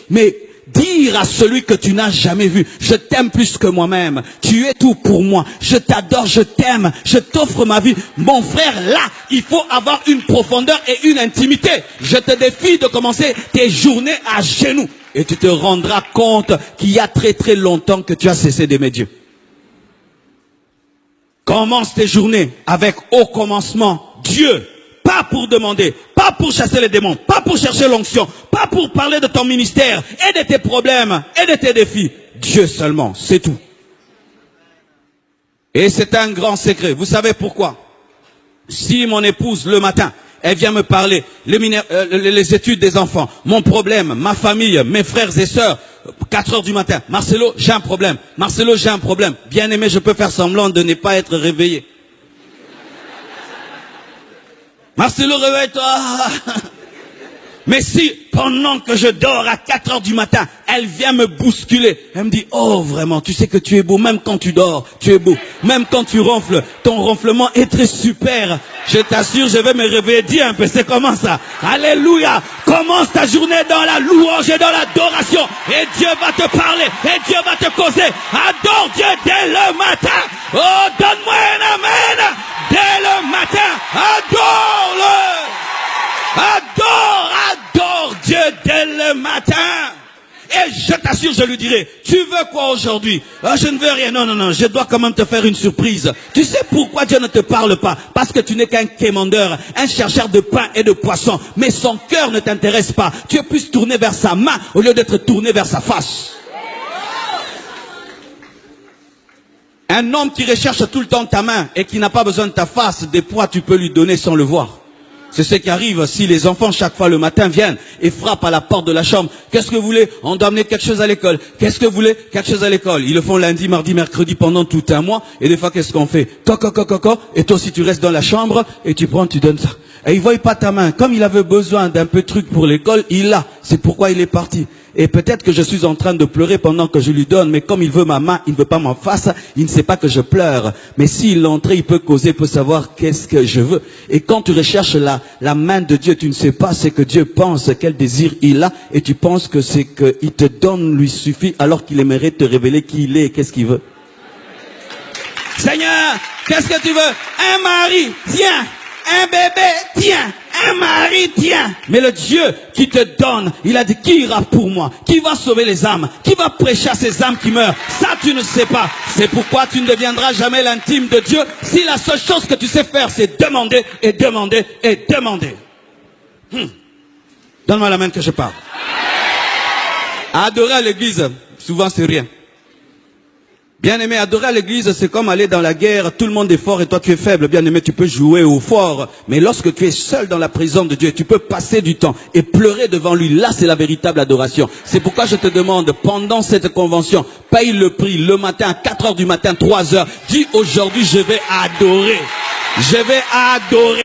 mais dire à celui que tu n'as jamais vu, je t'aime plus que moi-même, tu es tout pour moi, je t'adore, je t'aime, je t'offre ma vie. Mon frère, là, il faut avoir une profondeur et une intimité. Je te défie de commencer tes journées à genoux et tu te rendras compte qu'il y a très très longtemps que tu as cessé d'aimer Dieu. Commence tes journées avec au commencement Dieu. Pas pour demander, pas pour chasser les démons, pas pour chercher l'onction, pas pour parler de ton ministère et de tes problèmes et de tes défis. Dieu seulement, c'est tout. Et c'est un grand secret. Vous savez pourquoi? Si mon épouse, le matin, elle vient me parler, les études des enfants, mon problème, ma famille, mes frères et sœurs, 4 heures du matin, Marcelo, j'ai un problème. Marcelo, j'ai un problème. Bien aimé, je peux faire semblant de ne pas être réveillé. Marcelo, réveille-toi. Mais si, pendant que je dors à 4 heures du matin, elle vient me bousculer. Elle me dit, oh vraiment, tu sais que tu es beau, même quand tu dors, tu es beau. Même quand tu ronfles, ton ronflement est très super. Je t'assure, je vais me réveiller. Dis un peu, c'est comment ça? Alléluia. Commence ta journée dans la louange et dans l'adoration. Et Dieu va te parler, et Dieu va te causer. Adore Dieu dès le matin. Oh, donne-moi un amen. Dès le matin, adore-le. Adore Dieu dès le matin. Et je t'assure, je lui dirai, tu veux quoi aujourd'hui? Je ne veux rien. Non, je dois quand même te faire une surprise. Tu sais pourquoi Dieu ne te parle pas? Parce que tu n'es qu'un quémandeur, un chercheur de pain et de poisson. Mais son cœur ne t'intéresse pas. Tu es plus tourné vers sa main au lieu d'être tourné vers sa face. Un homme qui recherche tout le temps ta main et qui n'a pas besoin de ta face, des poids tu peux lui donner sans le voir. C'est ce qui arrive si les enfants chaque fois le matin viennent et frappent à la porte de la chambre. Qu'est-ce que vous voulez? On doit amener quelque chose à l'école. Qu'est-ce que vous voulez? Quelque chose à l'école. Ils le font lundi, mardi, mercredi pendant tout un mois. Et des fois, qu'est-ce qu'on fait? Coco. Et toi aussi, tu restes dans la chambre et tu prends, tu donnes ça. Et il ne voit pas ta main. Comme il avait besoin d'un peu de truc pour l'école, il l'a. C'est pourquoi il est parti. Et peut-être que je suis en train de pleurer pendant que je lui donne, mais comme il veut ma main, il ne veut pas m'en face, il ne sait pas que je pleure. Mais s'il est entré, il peut causer, il peut savoir qu'est-ce que je veux. Et quand tu recherches la main de Dieu, tu ne sais pas ce que Dieu pense, quel désir il a, et tu penses que c'est qu'il te donne lui suffit, alors qu'il aimerait te révéler qui il est et qu'est-ce qu'il veut. Seigneur, qu'est-ce que tu veux? Un mari, tiens. Un bébé, tiens. Un mari, tiens. Mais le Dieu qui te donne, il a dit, qui ira pour moi? Qui va sauver les âmes? Qui va prêcher à ces âmes qui meurent? Ça, tu ne sais pas. C'est pourquoi tu ne deviendras jamais l'intime de Dieu si la seule chose que tu sais faire, c'est demander et demander et demander. Donne-moi la main que je parle. Adorer à l'église, souvent c'est rien. Bien-aimé, adorer à l'église, c'est comme aller dans la guerre, tout le monde est fort et toi tu es faible. Bien-aimé, tu peux jouer au fort, mais lorsque tu es seul dans la présence de Dieu, tu peux passer du temps et pleurer devant lui. Là, c'est la véritable adoration. C'est pourquoi je te demande, pendant cette convention, paye le prix le matin, à 4 heures du matin, 3 heures. Dis aujourd'hui, je vais adorer. Je vais adorer.